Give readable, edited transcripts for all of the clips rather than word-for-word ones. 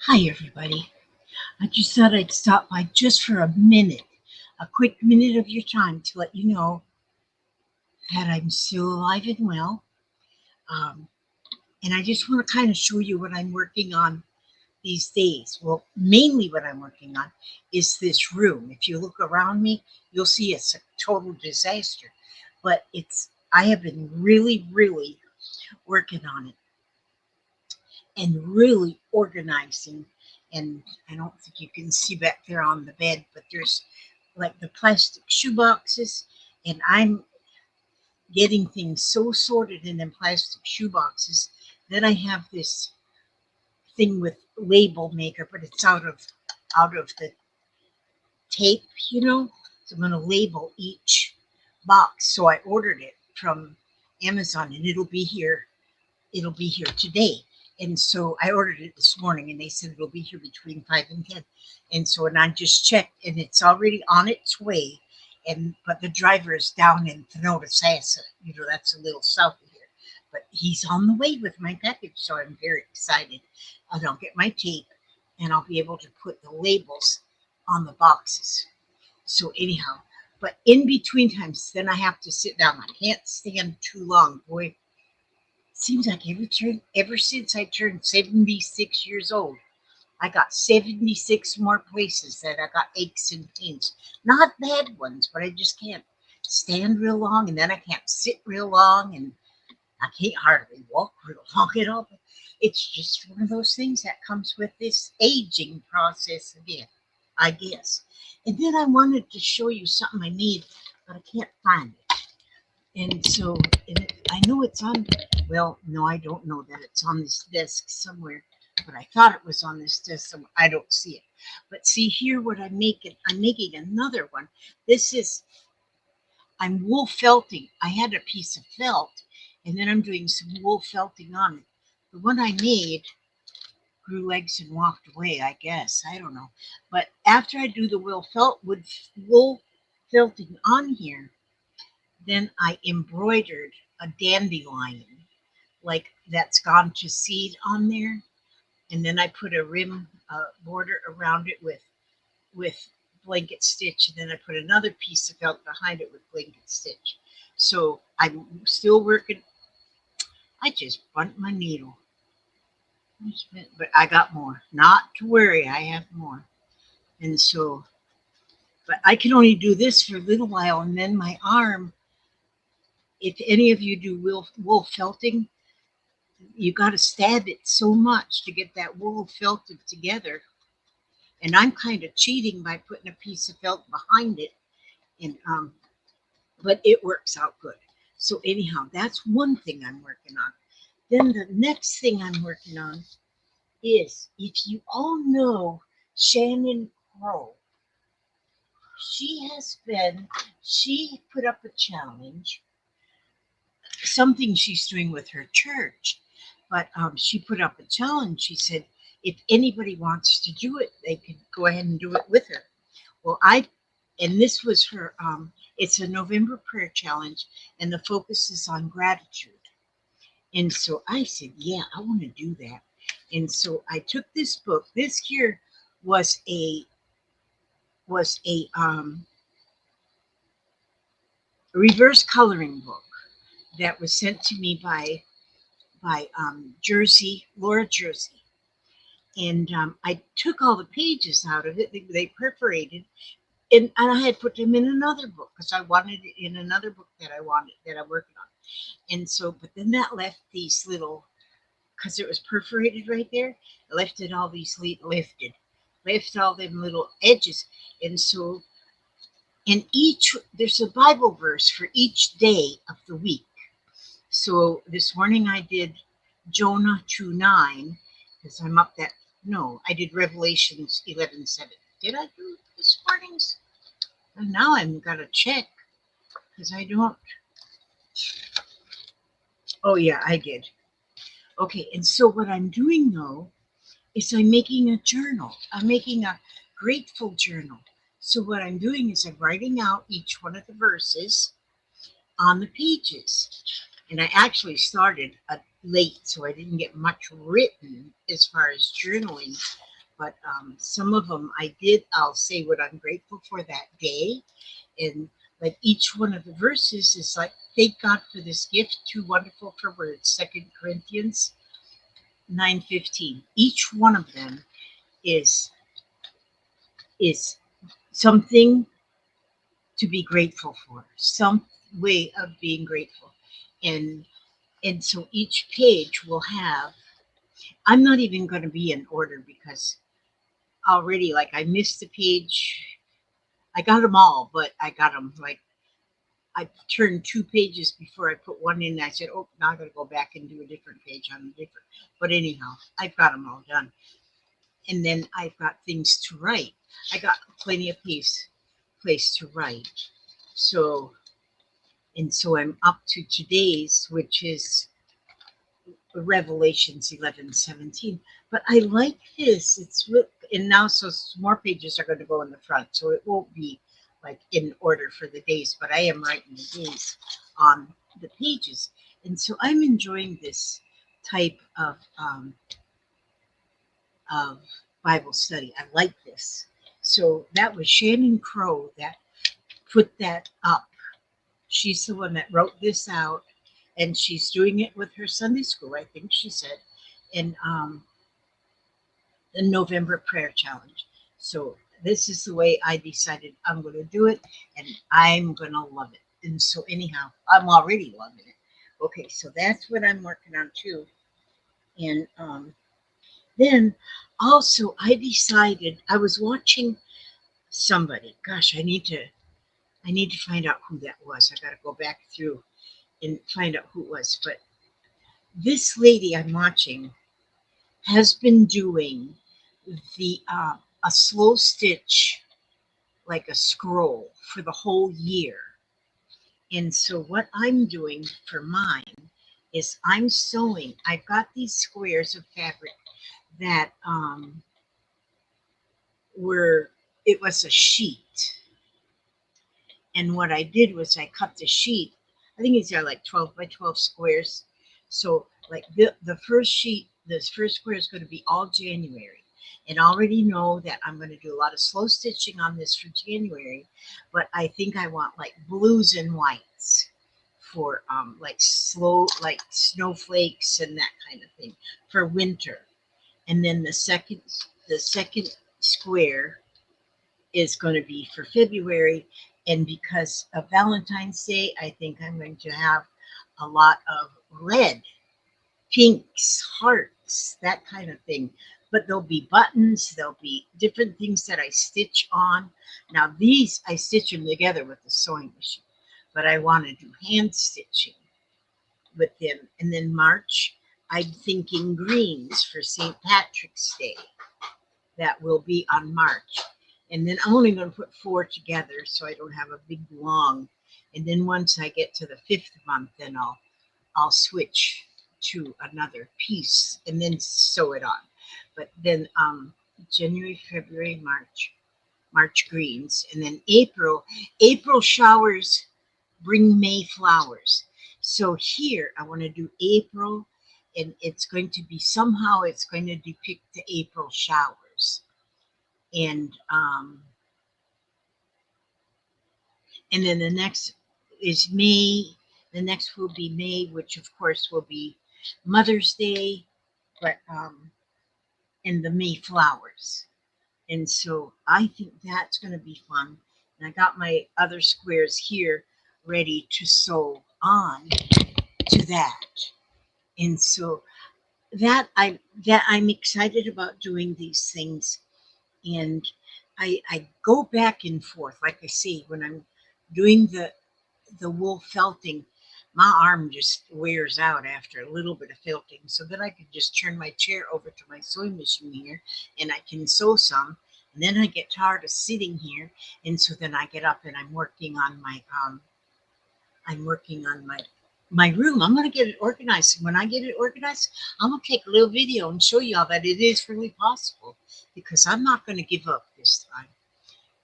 Hi, everybody. I just thought I'd stop by just for a quick minute of your time to let you know that I'm still alive and well. Um, and I just want to kind of show you what I'm working on these days. Well, mainly what I'm working on is this room. If you look around me, you'll see it's a total disaster. But I have been really working on it and really organizing. And I don't think you can see back there on the bed, but there's like the plastic shoe boxes, and I'm getting things so sorted in them plastic shoe boxes. Then I have this thing with label maker, but it's out of the tape, you know. So I'm going to label each box. So I ordered it from Amazon, and it'll be here today. And so I ordered it this morning and they said it'll be here between 5 and 10. And so, and I just checked and it's already on its way. But the driver is down in Thinota Sassa. That's a little south of here. But he's on the way with my package. So I'm very excited. And I'll get my tape and I'll be able to put the labels on the boxes. So anyhow, but in between times, then I have to sit down. I can't stand too long. Boy, seems like ever since I turned 76 years old, I got 76 more places that I got aches and pains. Not bad ones, but I just can't stand real long, and then I can't sit real long, and I can't hardly walk real long at all. But it's just one of those things that comes with this aging process again, I guess. And then I wanted to show you something I made, but I can't find it. And so I know it's on, well, no, I don't know that it's on this desk somewhere, but I thought it was on this desk somewhere. I don't see it. But see here what I'm making another one. This is, I'm wool felting. I had a piece of felt and then I'm doing some wool felting on it. The one I made grew legs and walked away, I guess. I don't know. But after I do the wool felting on here, then I embroidered a dandelion, like that's gone to seed on there, and then I put a rim border around it with blanket stitch, and then I put another piece of felt behind it with blanket stitch. So I'm still working. I just bumped my needle, but I got more. Not to worry, I have more, and so. But I can only do this for a little while, and then my arm. If any of you do wool felting, you got to stab it so much to get that wool felted together. And I'm kind of cheating by putting a piece of felt behind it, and but it works out good. So anyhow, that's one thing I'm working on. Then the next thing I'm working on is, if you all know Shannon Crow, she put up a challenge, something she's doing with her church. But she put up a challenge. She said, if anybody wants to do it, they can go ahead and do it with her. Well, and this was her, it's a November prayer challenge, and the focus is on gratitude. And so I said, yeah, I want to do that. And so I took this book. This here was a reverse coloring book that was sent to me by Laura Jersey. And I took all the pages out of it. They perforated, and I had put them in another book because I wanted it in another book that I'm working on. And so, but then that left these little, because it was perforated right there, it lifted all these left all them little edges. And so, there's a Bible verse for each day of the week. So this morning I did Jonah 2:9 because I'm up that. No, I did Revelations 11:7. Did I do this morning's? And now I'm gonna check because I don't. Oh yeah, I did. Okay, and so what I'm doing though is I'm making a journal. I'm making a grateful journal. So what I'm doing is I'm writing out each one of the verses on the pages. And I actually started late, so I didn't get much written as far as journaling. But some of them I did. I'll say what I'm grateful for that day, and like each one of the verses is like, thank God for this gift, too wonderful for words. 2 Corinthians 9:15. Each one of them is is something to be grateful for, some way of being grateful, and so each page will have. I'm not even going to be in order because already, like, I missed the page. I got them all, but I got them like I turned 2 pages before I put one in. I said, "Oh, now I got to go back and do a different page on a different." But anyhow, I've got them all done, and then I've got things to write. I got plenty of place to write. So I'm up to today's, which is Revelations 11:17. But I like this. It's real, and now so more pages are going to go in the front, so it won't be like in order for the days. But I am writing the days on the pages, and so I'm enjoying this type of Bible study. I like this. So that was Shannon Crow that put that up. She's the one that wrote this out, and she's doing it with her Sunday school, I think she said, in the November prayer challenge. So this is the way I decided I'm going to do it, and I'm going to love it. And so anyhow, I'm already loving it. Okay, so that's what I'm working on too. And then also I decided I was watching somebody. Gosh, I need to find out who that was. I got to go back through and find out who it was. But this lady I'm watching has been doing the a slow stitch, like a scroll, for the whole year. And so what I'm doing for mine is I'm sewing. I've got these squares of fabric that were, it was a sheet. And what I did was I cut the sheet. I think these are like 12 by 12 squares. So like the first sheet, this first square is going to be all January. And I already know that I'm going to do a lot of slow stitching on this for January, but I think I want like blues and whites for like slow, like snowflakes and that kind of thing for winter. And then the second square is going to be for February. And because of Valentine's Day, I think I'm going to have a lot of red, pinks, hearts, that kind of thing. But there'll be buttons, there'll be different things that I stitch on. Now, these, I stitch them together with the sewing machine, but I want to do hand stitching with them. And then March, I'm thinking greens for St. Patrick's Day. That will be on March. And then I'm only going to put 4 together so I don't have a big long. And then once I get to the 5th month, then I'll switch to another piece and then sew it on. But then January, February, March greens, and then April showers bring May flowers. So here I want to do April, and it's going to be somehow it's going to depict the April showers. And then the next is May. The next will be May, which of course will be Mother's Day, but and the May flowers. And so I think that's going to be fun. And I got my other squares here ready to sew on to that. And so I'm excited about doing these things. And I go back and forth, like I say, when I'm doing the wool felting, my arm just wears out after a little bit of felting. So then I could just turn my chair over to my sewing machine here, and I can sew some. And then I get tired of sitting here, and so then I get up and I'm working on my room. I'm going to get it organized. And when I get it organized, I'm going to take a little video and show y'all that it is really possible, because I'm not going to give up this time.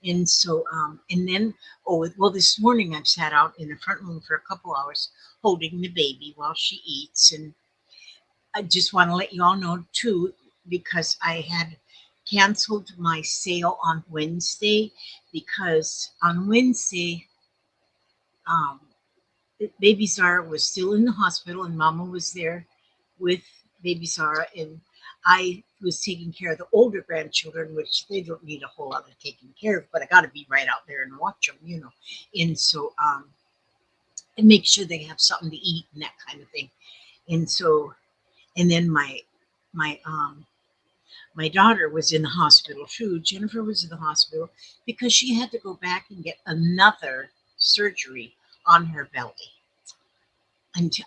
And so, and then, well, this morning I've sat out in the front room for a couple hours holding the baby while she eats. And I just want to let you all know too, because I had canceled my sale on Wednesday because on Wednesday, um, baby Zara was still in the hospital and Mama was there with baby Zara, and I was taking care of the older grandchildren, which they don't need a whole lot of taking care of, but I got to be right out there and watch them, and so and make sure they have something to eat and that kind of thing. And so, and then my my daughter was in the hospital too. Jennifer was in the hospital because she had to go back and get another surgery on her belly. And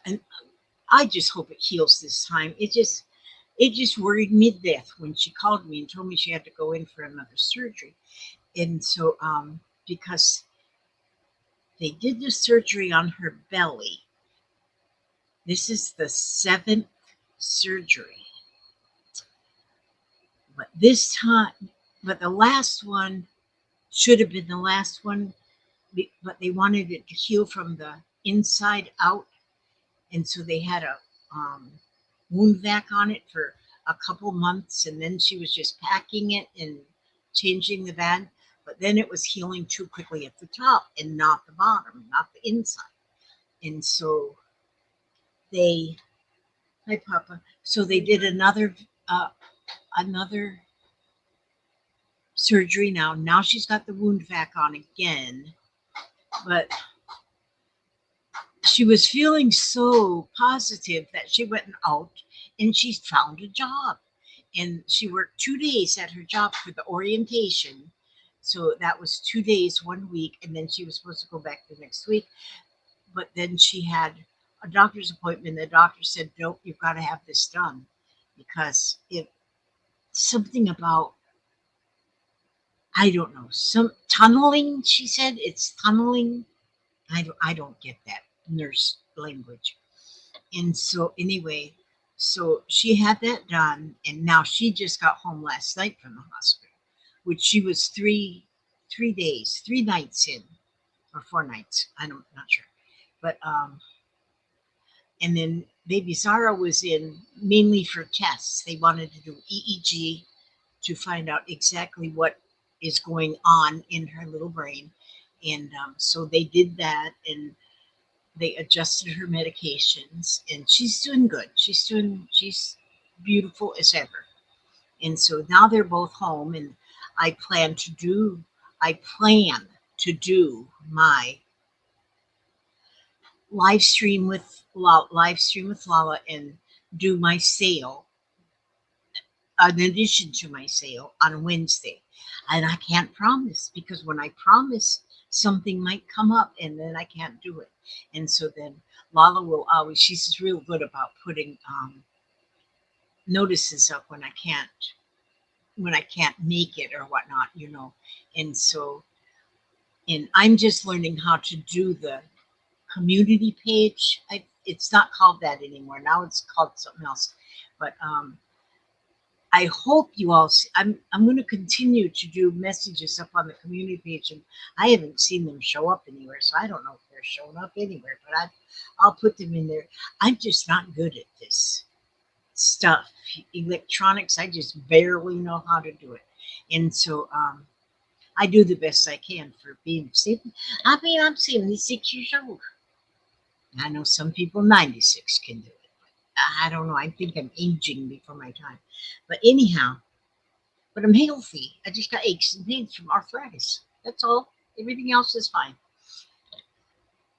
I just hope it heals this time. It just worried me to death when she called me and told me she had to go in for another surgery. And so because they did the surgery on her belly. This is the seventh surgery. But this time, but the last one should have been the last one, but they wanted it to heal from the inside out. And so they had a wound vac on it for a couple months. And then she was just packing it and changing the band. But then it was healing too quickly at the top and not the bottom, not the inside. And so they, hi, Papa. So they did another surgery now. Now she's got the wound vac on again, but she was feeling so positive that she went out and she found a job. And she worked 2 days at her job for the orientation. So that was 2 days, 1 week, and then she was supposed to go back the next week. But then she had a doctor's appointment. The doctor said, "Nope, you've got to have this done because if something about I don't know, some tunneling." She said it's tunneling. I don't get that nurse language. And so anyway, so she had that done, and now she just got home last night from the hospital, which she was three days, 3 nights in, or 4 nights. I'm not sure, but and then baby Zara was in mainly for tests. They wanted to do EEG to find out exactly what is going on in her little brain. And so they did that and they adjusted her medications and she's doing good. She's beautiful as ever. And so now they're both home and I plan to do, I plan to do my live stream with Lala and do my sale in addition to my sale on Wednesday. And I can't promise because when I promise, something might come up and then I can't do it. And so then Lala will always, she's real good about putting notices up when I can't make it or whatnot. And so, and I'm just learning how to do the community page. It's not called that anymore. Now it's called something else. But I hope you all see, I'm going to continue to do messages up on the community page, and I haven't seen them show up anywhere, so I don't know if they're showing up anywhere. But I'll put them in there. I'm just not good at this stuff, electronics. I just barely know how to do it, and so I do the best I can for being safe. I mean, I'm 76 years old. I know some people 96 can do it. I don't know. I think I'm aging before my time. But anyhow, but I'm healthy. I just got aches and pains from arthritis. That's all. Everything else is fine.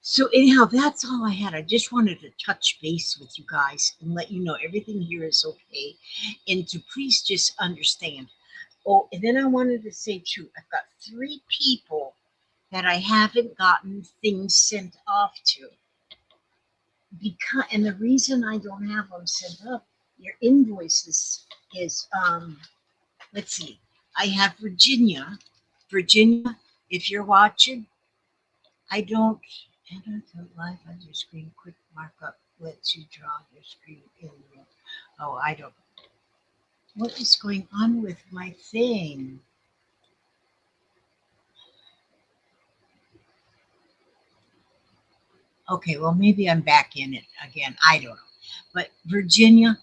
So anyhow, that's all I had. I just wanted to touch base with you guys and let you know everything here is okay. And to please just understand. Oh, and then I wanted to say too, I've got 3 people that I haven't gotten things sent off to. And the reason I don't have them sent up, your invoices is let's see, I have Virginia, if you're watching, I don't enter the live on your screen. Quick markup lets you draw your screen in. Oh, I don't. What is going on with my thing? Okay, well maybe I'm back in it again. I don't know. But Virginia,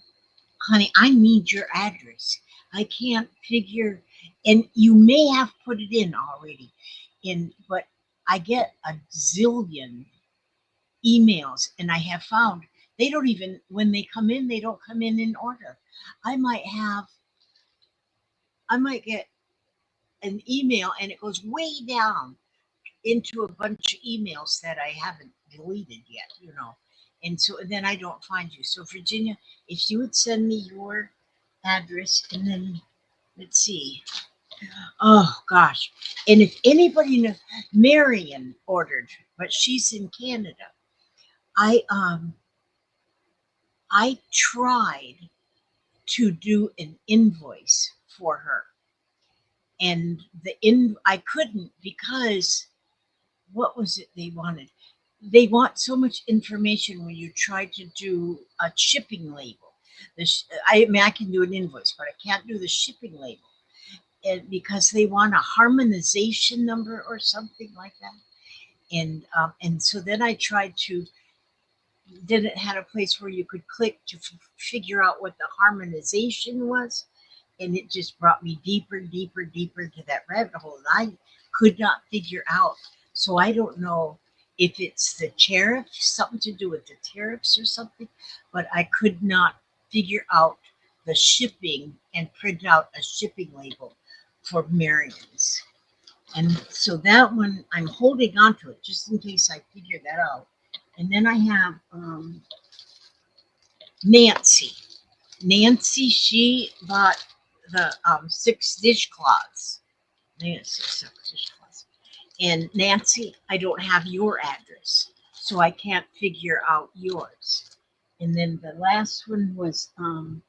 honey, I need your address. I can't figure, and you may have put it in already, but I get a zillion emails, and I have found they don't even when they come in, they don't come in order. I might have, I might get an email, and it goes way down into a bunch of emails that I haven't deleted yet, and so then I don't find you. So Virginia, if you would send me your address, and then let's see. Oh gosh. And if anybody knows, Marion ordered, but she's in Canada. I tried to do an invoice for her. And I couldn't because what was it they wanted? They want so much information when you try to do a shipping label. I mean, I can do an invoice, but I can't do the shipping label, and because they want a harmonization number or something like that. And so then I tried to then it had a place where you could click to figure out what the harmonization was, and it just brought me deeper, deeper, deeper into that rabbit hole that I could not figure out. So I don't know if it's the tariff, something to do with the tariffs or something, but I could not figure out the shipping and print out a shipping label for Marion's. And so that one, I'm holding on to it just in case I figure that out. And then I have Nancy. Nancy, she bought the 6 dishcloths. Nancy, 6 dishcloths. And Nancy, I don't have your address, so I can't figure out yours. And then the last one was I'm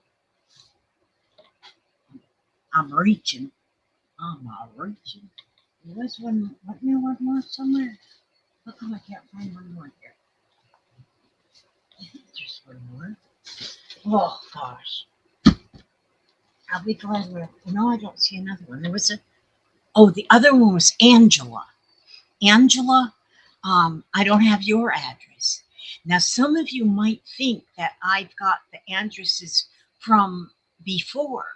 reaching. I'm reaching. There was one. Wasn't there one more somewhere? How come I can't find one more here? I think there's one more. Oh gosh. I'll be glad when no, I don't see another one. There was the other one was Angela. Angela, I don't have your address. Now, some of you might think that I've got the addresses from before,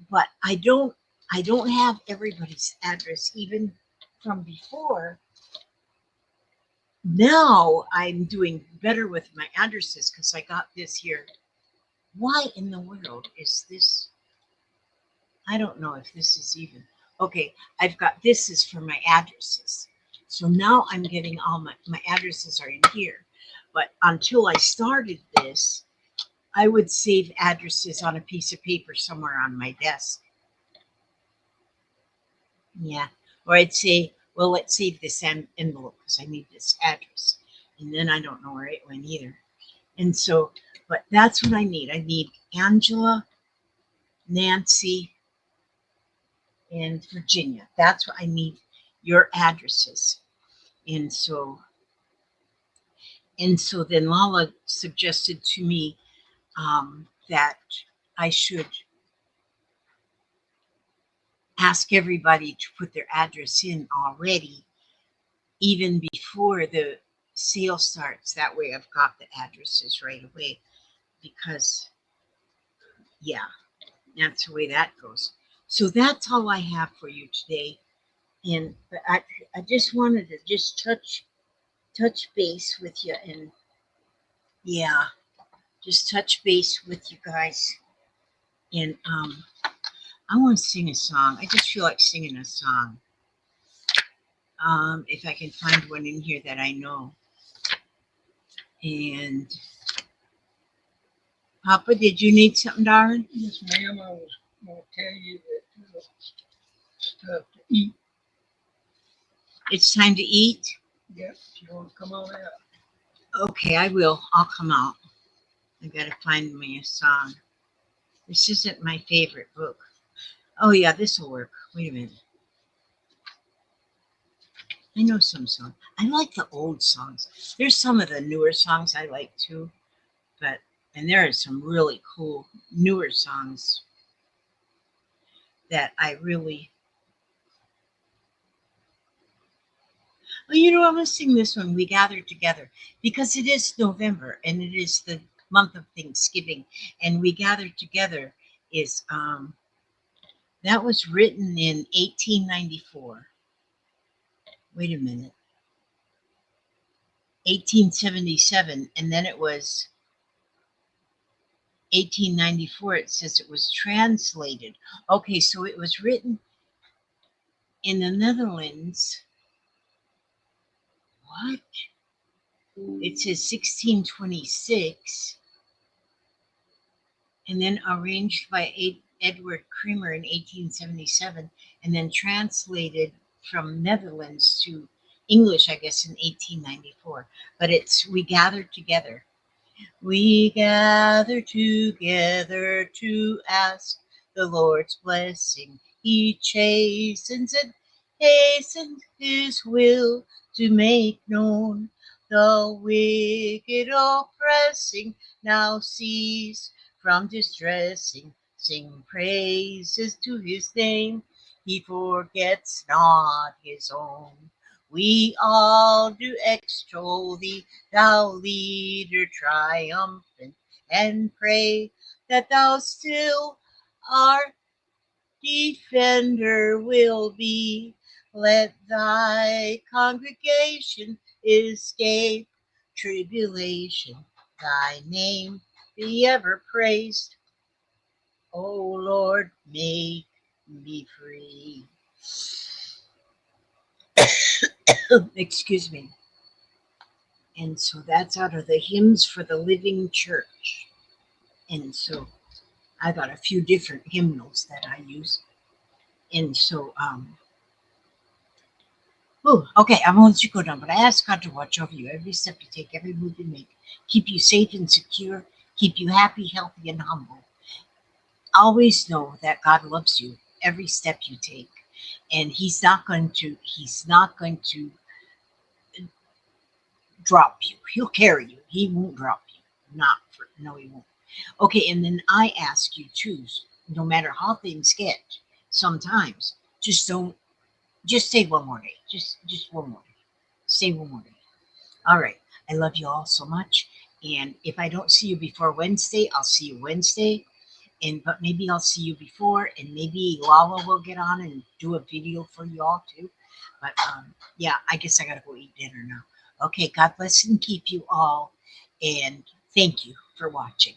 but I don't. I don't have everybody's address, even from before. Now I'm doing better with my addresses because I got this here. Why in the world is this? I don't know if this is even. Okay, I've got this is for my addresses. So now I'm getting all my addresses are in here. But until I started this, I would save addresses on a piece of paper somewhere on my desk. Yeah. Or I'd say, well, let's save this envelope because I need this address. And then I don't know where it went either. And so, but that's what I need. I need Angela, Nancy, and Virginia. That's what I need, your addresses. And so then Lala suggested to me that I should ask everybody to put their address in already, even before the sale starts. That way I've got the addresses right away because, yeah, that's the way that goes. So that's all I have for you today. And but I just wanted to just touch base with you, and yeah, just touch base with you guys. And I want to sing a song. I just feel like singing a song. If I can find one in here that I know. And Papa, did you need something, darling? Yes, ma'am. I was going to tell you that stuff to eat. It's time to eat? Yep, if you want to come on out. Okay, I will. I'll come out. I gotta find me a song. This isn't my favorite book. Oh yeah, this will work. Wait a minute. I know some songs. I like the old songs. There's some of the newer songs I like too, and there are some really cool newer songs that I really. Well, I'm gonna sing this one. We gather together because it is November and it is the month of Thanksgiving, and we gather together is that was written in 1894. Wait a minute. 1877, and then it was 1894. It says it was translated. Okay, so it was written in the Netherlands. What? It says 1626, and then arranged by Edward Cremer in 1877, and then translated from Netherlands to English, I guess, in 1894. But it's We Gathered Together. We gather together to ask the Lord's blessing. He chastens and hastens his will to make known. The wicked oppressing now cease from distressing. Sing praises to his name. He forgets not his own. We all do extol thee, thou leader triumphant, and pray that thou still our defender will be. Let thy congregation escape tribulation. Thy name be ever praised. O Lord, make me free. Excuse me. And so that's out of the Hymns for the Living Church. And so I got a few different hymnals that I use. And so, okay, I'm going to let you go down, but I ask God to watch over you every step you take, every move you make, keep you safe and secure, keep you happy, healthy, and humble. Always know that God loves you every step you take, and He's not going to drop you. He'll carry you. He won't drop you. No, He won't. Okay, and then I ask you too, no matter how things get, sometimes just stay one more day. Just one more day. Stay one more day. All right. I love you all so much. And if I don't see you before Wednesday, I'll see you Wednesday. But maybe I'll see you before, and maybe Lala will get on and do a video for you all too. But yeah, I guess I gotta go eat dinner now. Okay, God bless and keep you all, and thank you for watching.